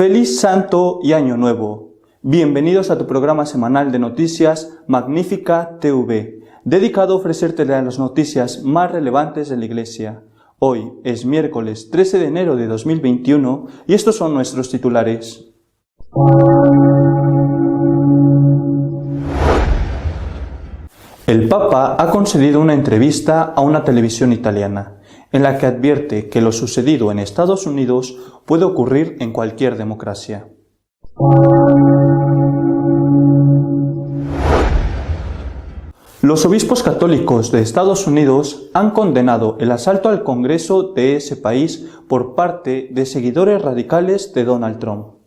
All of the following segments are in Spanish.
Feliz Santo y Año Nuevo. Bienvenidos a tu programa semanal de noticias Magnífica TV, dedicado a ofrecerte las noticias más relevantes de la Iglesia. Hoy es miércoles 13 de enero de 2021 y estos son nuestros titulares. El Papa ha concedido una entrevista a una televisión italiana, en la que advierte que lo sucedido en Estados Unidos puede ocurrir en cualquier democracia. Los obispos católicos de Estados Unidos han condenado el asalto al Congreso de ese país por parte de seguidores radicales de Donald Trump.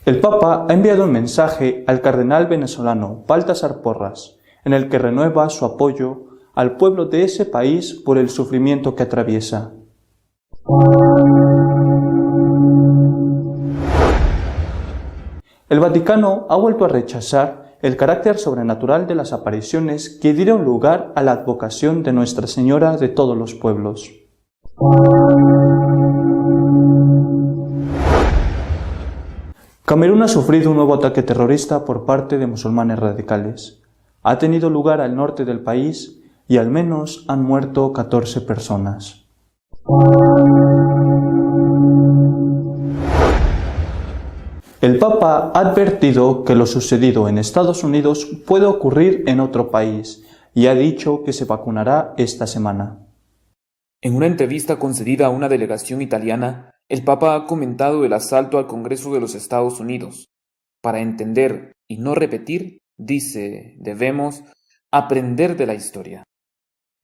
El Papa ha enviado un mensaje al cardenal venezolano Baltasar Porras, en el que renueva su apoyo al pueblo de ese país por el sufrimiento que atraviesa. El Vaticano ha vuelto a rechazar el carácter sobrenatural de las apariciones que dieron lugar a la advocación de Nuestra Señora de todos los pueblos. Camerún ha sufrido un nuevo ataque terrorista por parte de musulmanes radicales. Ha tenido lugar al norte del país y al menos han muerto 14 personas. El Papa ha advertido que lo sucedido en Estados Unidos puede ocurrir en otro país y ha dicho que se vacunará esta semana. En una entrevista concedida a una delegación italiana, el Papa ha comentado el asalto al Congreso de los Estados Unidos. Para entender y no repetir, dice, debemos aprender de la historia.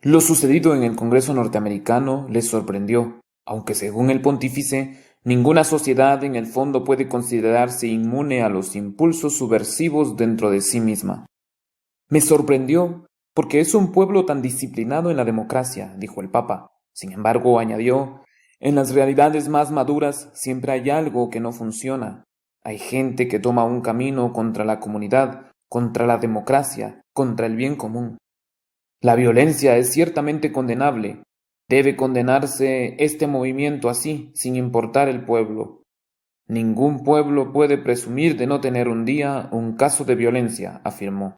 Lo sucedido en el Congreso norteamericano les sorprendió, aunque según el pontífice, ninguna sociedad en el fondo puede considerarse inmune a los impulsos subversivos dentro de sí misma. Me sorprendió porque es un pueblo tan disciplinado en la democracia, dijo el Papa. Sin embargo, añadió, en las realidades más maduras siempre hay algo que no funciona. Hay gente que toma un camino contra la comunidad, contra la democracia, contra el bien común. La violencia es ciertamente condenable. Debe condenarse este movimiento así, sin importar el pueblo. Ningún pueblo puede presumir de no tener un día un caso de violencia, afirmó.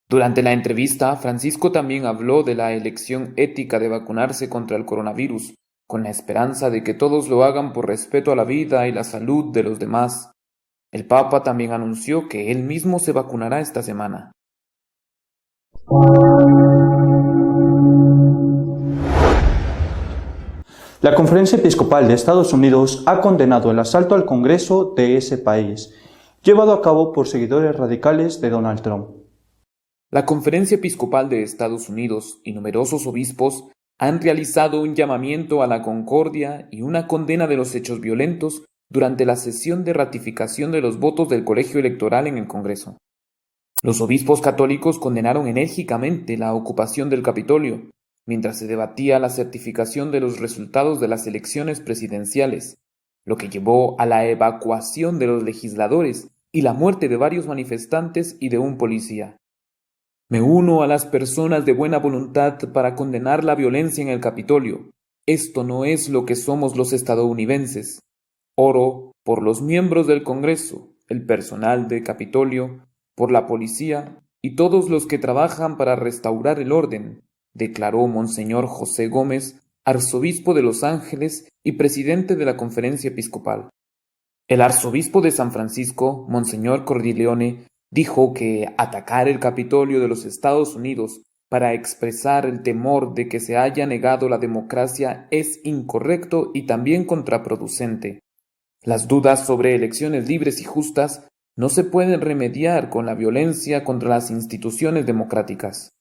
Durante la entrevista, Francisco también habló de la elección ética de vacunarse contra el coronavirus, con la esperanza de que todos lo hagan por respeto a la vida y la salud de los demás. El Papa también anunció que él mismo se vacunará esta semana. La Conferencia Episcopal de Estados Unidos ha condenado el asalto al Congreso de ese país, llevado a cabo por seguidores radicales de Donald Trump. La Conferencia Episcopal de Estados Unidos y numerosos obispos han realizado un llamamiento a la concordia y una condena de los hechos violentos durante la sesión de ratificación de los votos del colegio electoral en el Congreso. Los obispos católicos condenaron enérgicamente la ocupación del Capitolio, mientras se debatía la certificación de los resultados de las elecciones presidenciales, lo que llevó a la evacuación de los legisladores y la muerte de varios manifestantes y de un policía. Me uno a las personas de buena voluntad para condenar la violencia en el Capitolio. Esto no es lo que somos los estadounidenses. Oro por los miembros del Congreso, el personal del Capitolio, por la policía y todos los que trabajan para restaurar el orden, declaró Monseñor José Gómez, arzobispo de Los Ángeles y presidente de la Conferencia Episcopal. El arzobispo de San Francisco, Monseñor Cordileone, dijo que atacar el Capitolio de los Estados Unidos para expresar el temor de que se haya negado la democracia es incorrecto y también contraproducente. Las dudas sobre elecciones libres y justas no se pueden remediar con la violencia contra las instituciones democráticas.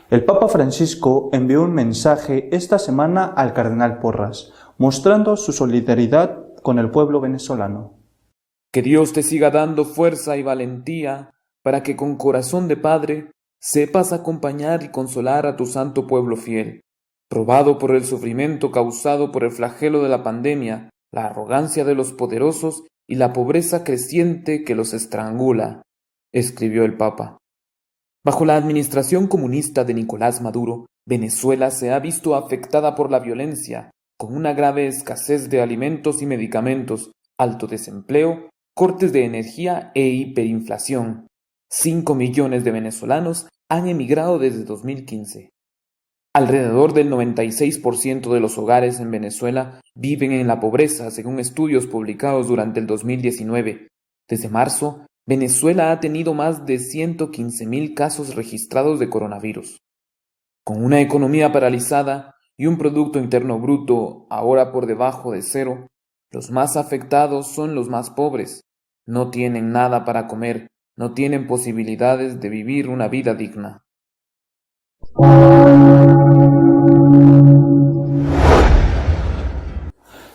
El Papa Francisco envió un mensaje esta semana al cardenal Porras, mostrando su solidaridad con el pueblo venezolano. Que Dios te siga dando fuerza y valentía para que con corazón de padre sepas acompañar y consolar a tu santo pueblo fiel, probado por el sufrimiento causado por el flagelo de la pandemia, la arrogancia de los poderosos y la pobreza creciente que los estrangula, escribió el Papa. Bajo la administración comunista de Nicolás Maduro, Venezuela se ha visto afectada por la violencia, con una grave escasez de alimentos y medicamentos, alto desempleo, cortes de energía e hiperinflación. 5 millones de venezolanos han emigrado desde 2015. Alrededor del 96% de los hogares en Venezuela viven en la pobreza, según estudios publicados durante el 2019. Desde marzo, Venezuela ha tenido más de 115.000 casos registrados de coronavirus. Con una economía paralizada y un Producto Interno Bruto ahora por debajo de cero, los más afectados son los más pobres. No tienen nada para comer, no tienen posibilidades de vivir una vida digna.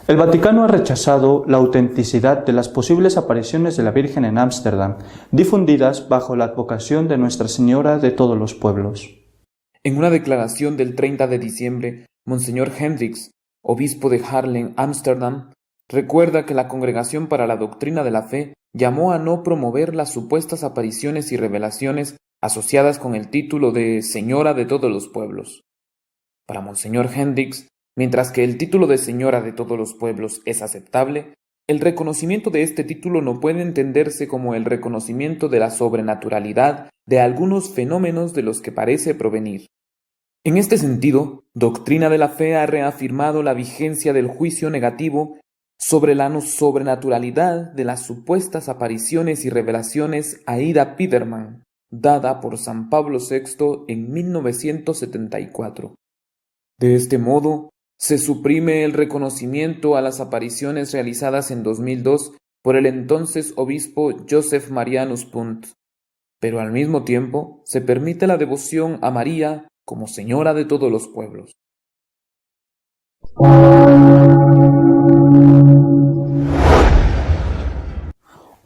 El Vaticano ha rechazado la autenticidad de las posibles apariciones de la Virgen en Ámsterdam, difundidas bajo la advocación de Nuestra Señora de todos los pueblos. En una declaración del 30 de diciembre, Monseñor Hendricks, obispo de Haarlem, Ámsterdam, recuerda que la Congregación para la Doctrina de la Fe llamó a no promover las supuestas apariciones y revelaciones asociadas con el título de Señora de todos los pueblos. Para Monseñor Hendricks, mientras que el título de Señora de todos los pueblos es aceptable, el reconocimiento de este título no puede entenderse como el reconocimiento de la sobrenaturalidad de algunos fenómenos de los que parece provenir. En este sentido, Doctrina de la Fe ha reafirmado la vigencia del juicio negativo sobre la sobrenaturalidad de las supuestas apariciones y revelaciones a Ida Piederman, dada por San Pablo VI en 1974. De este modo, se suprime el reconocimiento a las apariciones realizadas en 2002 por el entonces obispo Joseph Marianus Punt, pero al mismo tiempo se permite la devoción a María como Señora de todos los pueblos.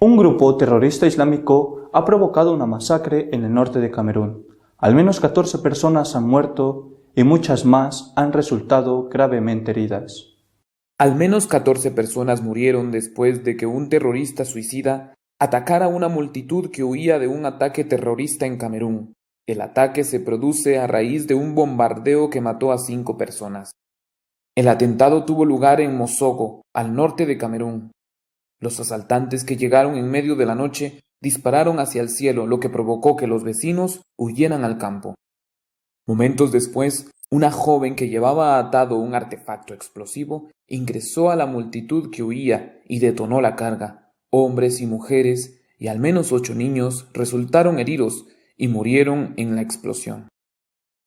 Un grupo terrorista islámico ha provocado una masacre en el norte de Camerún. Al menos 14 personas han muerto y muchas más han resultado gravemente heridas. Al menos 14 personas murieron después de que un terrorista suicida atacara a una multitud que huía de un ataque terrorista en Camerún. El ataque se produce a raíz de un bombardeo que mató a 5 personas. El atentado tuvo lugar en Mosogo, al norte de Camerún. Los asaltantes que llegaron en medio de la noche dispararon hacia el cielo, lo que provocó que los vecinos huyeran al campo. Momentos después, una joven que llevaba atado un artefacto explosivo ingresó a la multitud que huía y detonó la carga. Hombres y mujeres y al menos 8 niños resultaron heridos y murieron en la explosión.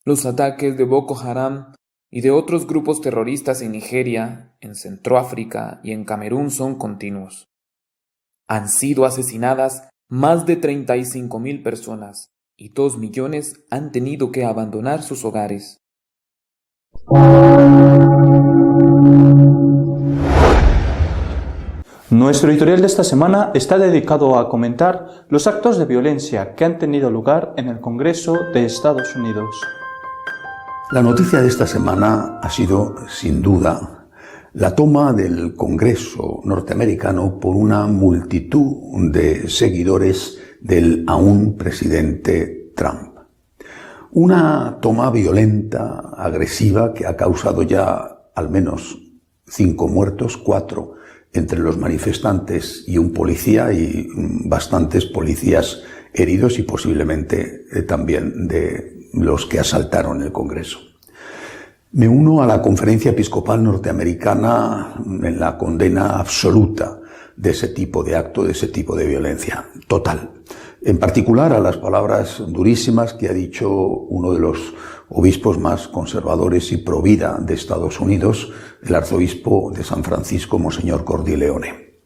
Los ataques de Boko Haram y de otros grupos terroristas en Nigeria, en Centroáfrica y en Camerún son continuos. Han sido asesinadas más de 35.000 personas y 2 millones han tenido que abandonar sus hogares. Nuestro editorial de esta semana está dedicado a comentar los actos de violencia que han tenido lugar en el Congreso de Estados Unidos. La noticia de esta semana ha sido, sin duda, la toma del Congreso norteamericano por una multitud de seguidores del aún presidente Trump. Una toma violenta, agresiva, que ha causado ya al menos 5 muertos, 4 entre los manifestantes y un policía, y bastantes policías heridos y posiblemente también de los que asaltaron el Congreso. Me uno a la Conferencia Episcopal Norteamericana en la condena absoluta de ese tipo de acto, de ese tipo de violencia total. En particular a las palabras durísimas que ha dicho uno de los obispos más conservadores y pro vida de Estados Unidos, el arzobispo de San Francisco, Monseñor Cordileone.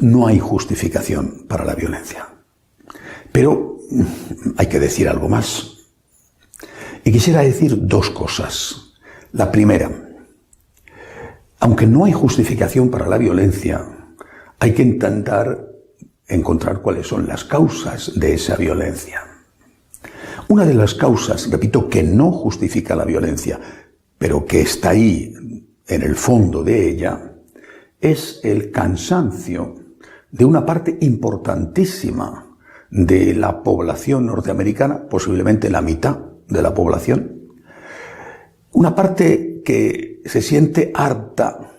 No hay justificación para la violencia. Pero hay que decir algo más. Y quisiera decir 2 cosas. La primera, aunque no hay justificación para la violencia, hay que intentar encontrar cuáles son las causas de esa violencia. Una de las causas, repito, que no justifica la violencia, pero que está ahí en el fondo de ella, es el cansancio de una parte importantísima de la población norteamericana, posiblemente la mitad de la población, una parte que se siente harta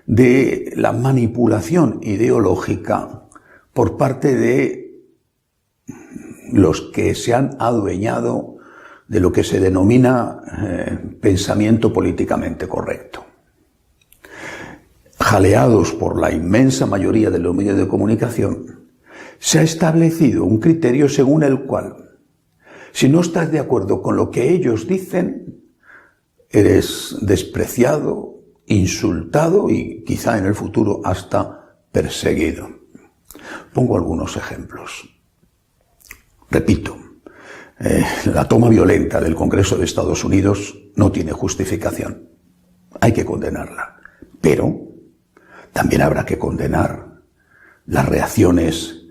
de la manipulación ideológica por parte de los que se han adueñado de lo que se denomina pensamiento políticamente correcto. Jaleados por la inmensa mayoría de los medios de comunicación, se ha establecido un criterio según el cual, si no estás de acuerdo con lo que ellos dicen, eres despreciado, insultado y quizá en el futuro hasta perseguido. Pongo algunos ejemplos. Repito, la toma violenta del Congreso de Estados Unidos no tiene justificación. Hay que condenarla. Pero también habrá que condenar las reacciones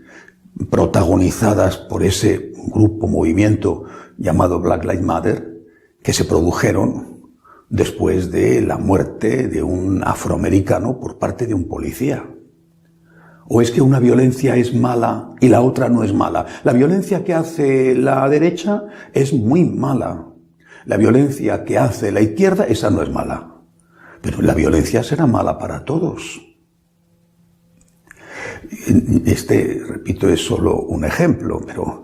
protagonizadas por ese movimiento llamado Black Lives Matter, que se produjeron después de la muerte de un afroamericano por parte de un policía. ¿O es que una violencia es mala y la otra no es mala? La violencia que hace la derecha es muy mala. La violencia que hace la izquierda, esa no es mala. Pero la violencia será mala para todos. Repito, es solo un ejemplo, pero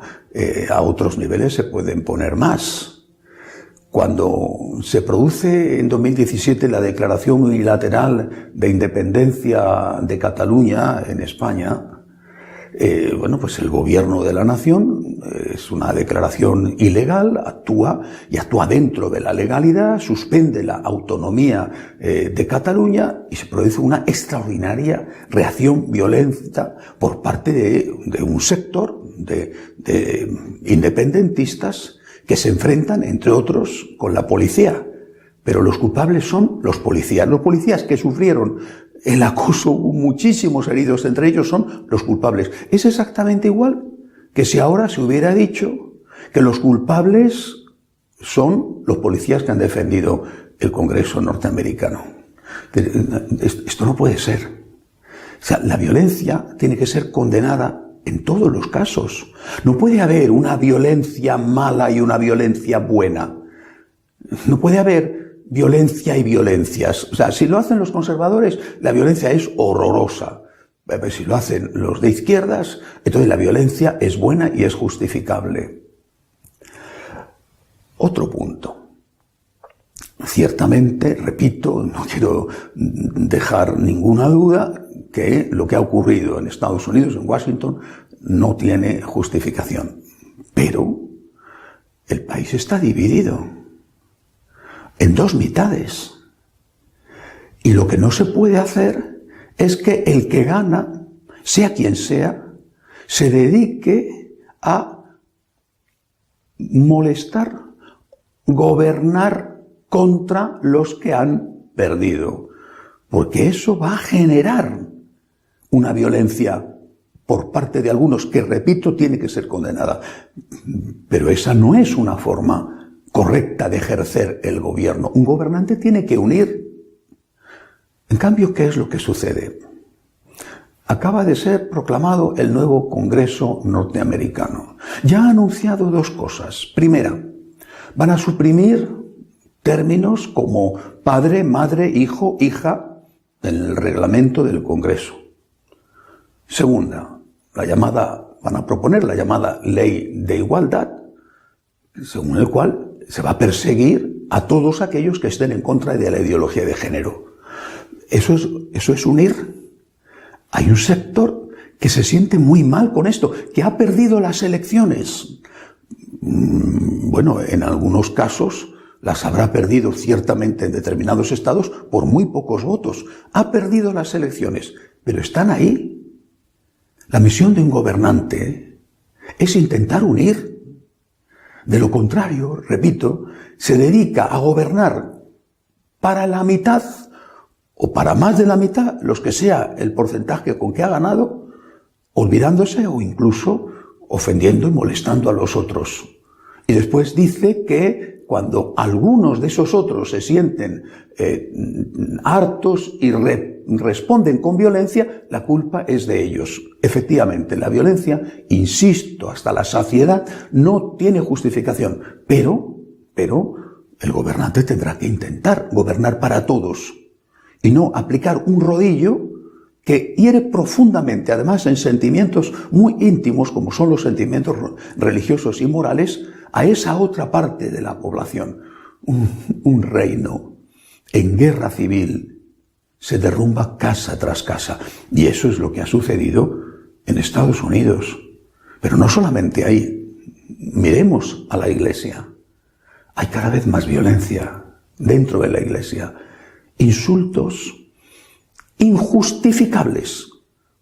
a otros niveles se pueden poner más. Cuando se produce en 2017 la declaración unilateral de independencia de Cataluña en España, pues el gobierno de la nación, es una declaración ilegal, actúa dentro de la legalidad, suspende la autonomía de Cataluña y se produce una extraordinaria reacción violenta por parte de un sector de independentistas que se enfrentan, entre otros, con la policía. Pero los culpables son los policías que sufrieron el acoso, hubo muchísimos heridos, entre ellos son los culpables. Es exactamente igual que si ahora se hubiera dicho que los culpables son los policías que han defendido el Congreso norteamericano. Esto no puede ser. O sea, la violencia tiene que ser condenada en todos los casos. No puede haber una violencia mala y una violencia buena. No puede haber violencia y violencias. O sea, si lo hacen los conservadores, la violencia es horrorosa. Pero si lo hacen los de izquierdas, entonces la violencia es buena y es justificable. Otro punto. Ciertamente, repito, no quiero dejar ninguna duda que lo que ha ocurrido en Estados Unidos, en Washington, no tiene justificación. Pero el país está dividido en dos mitades. Y lo que no se puede hacer es que el que gana, sea quien sea, se dedique a molestar, gobernar contra los que han perdido. Porque eso va a generar una violencia por parte de algunos que, repito, tiene que ser condenada. Pero esa no es una forma correcta de ejercer el gobierno. Un gobernante tiene que unir. En cambio, ¿qué es lo que sucede? Acaba de ser proclamado el nuevo Congreso norteamericano. Ya ha anunciado dos cosas. Primera, van a suprimir términos como padre, madre, hijo, hija en el reglamento del Congreso. Segunda, van a proponer la llamada Ley de Igualdad, según el cual se va a perseguir a todos aquellos que estén en contra de la ideología de género. Eso es unir. Hay un sector que se siente muy mal con esto, que ha perdido las elecciones. Bueno, en algunos casos las habrá perdido ciertamente en determinados estados por muy pocos votos. Ha perdido las elecciones, pero están ahí. La misión de un gobernante es intentar unir. De lo contrario, repito, se dedica a gobernar para la mitad o para más de la mitad, los que sea el porcentaje con que ha ganado, olvidándose o incluso ofendiendo y molestando a los otros. Y después dice que cuando algunos de esos otros se sienten hartos y responden con violencia, la culpa es de ellos. Efectivamente, la violencia, insisto, hasta la saciedad, no tiene justificación, pero el gobernante tendrá que intentar gobernar para todos y no aplicar un rodillo que hiere profundamente, además en sentimientos muy íntimos, como son los sentimientos religiosos y morales, a esa otra parte de la población. Un reino en guerra civil se derrumba casa tras casa. Y eso es lo que ha sucedido en Estados Unidos. Pero no solamente ahí. Miremos a la Iglesia. Hay cada vez más violencia dentro de la Iglesia. Insultos injustificables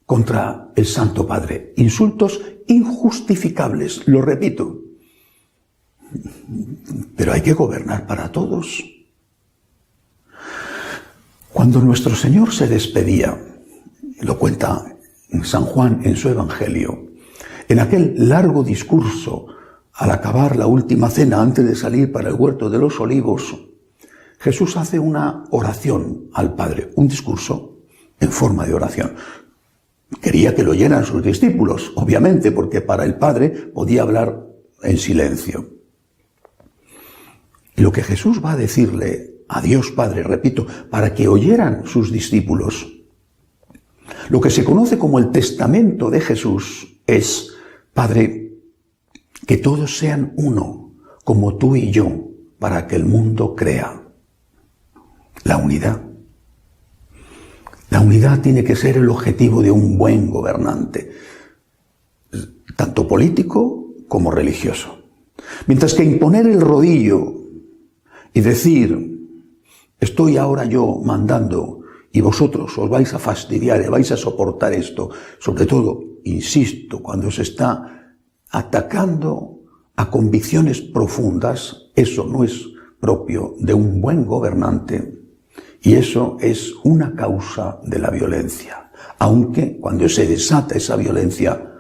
contra el Santo Padre. Insultos injustificables, lo repito. Pero hay que gobernar para todos. Cuando nuestro Señor se despedía, lo cuenta San Juan en su Evangelio, en aquel largo discurso al acabar la última cena antes de salir para el huerto de los olivos, Jesús hace una oración al Padre, un discurso en forma de oración. Quería que lo oyeran sus discípulos, obviamente, porque para el Padre podía hablar en silencio. Y lo que Jesús va a decirle a Dios Padre, repito, para que oyeran sus discípulos, lo que se conoce como el testamento de Jesús es: Padre, que todos sean uno, como tú y yo, para que el mundo crea. La unidad. La unidad tiene que ser el objetivo de un buen gobernante, tanto político como religioso. Mientras que imponer el rodillo y decir: estoy ahora yo mandando y vosotros os vais a fastidiar y vais a soportar esto, sobre todo, insisto, cuando se está atacando a convicciones profundas, eso no es propio de un buen gobernante. Y eso es una causa de la violencia, aunque cuando se desata esa violencia,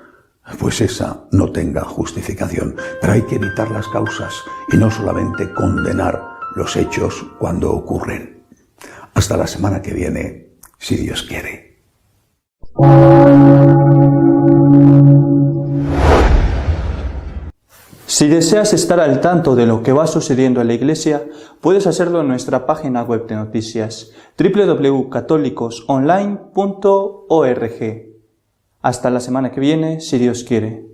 pues esa no tenga justificación. Pero hay que evitar las causas y no solamente condenar los hechos cuando ocurren. Hasta la semana que viene, si Dios quiere. Si deseas estar al tanto de lo que va sucediendo en la Iglesia, puedes hacerlo en nuestra página web de noticias, www.católicosonline.org. Hasta la semana que viene, si Dios quiere.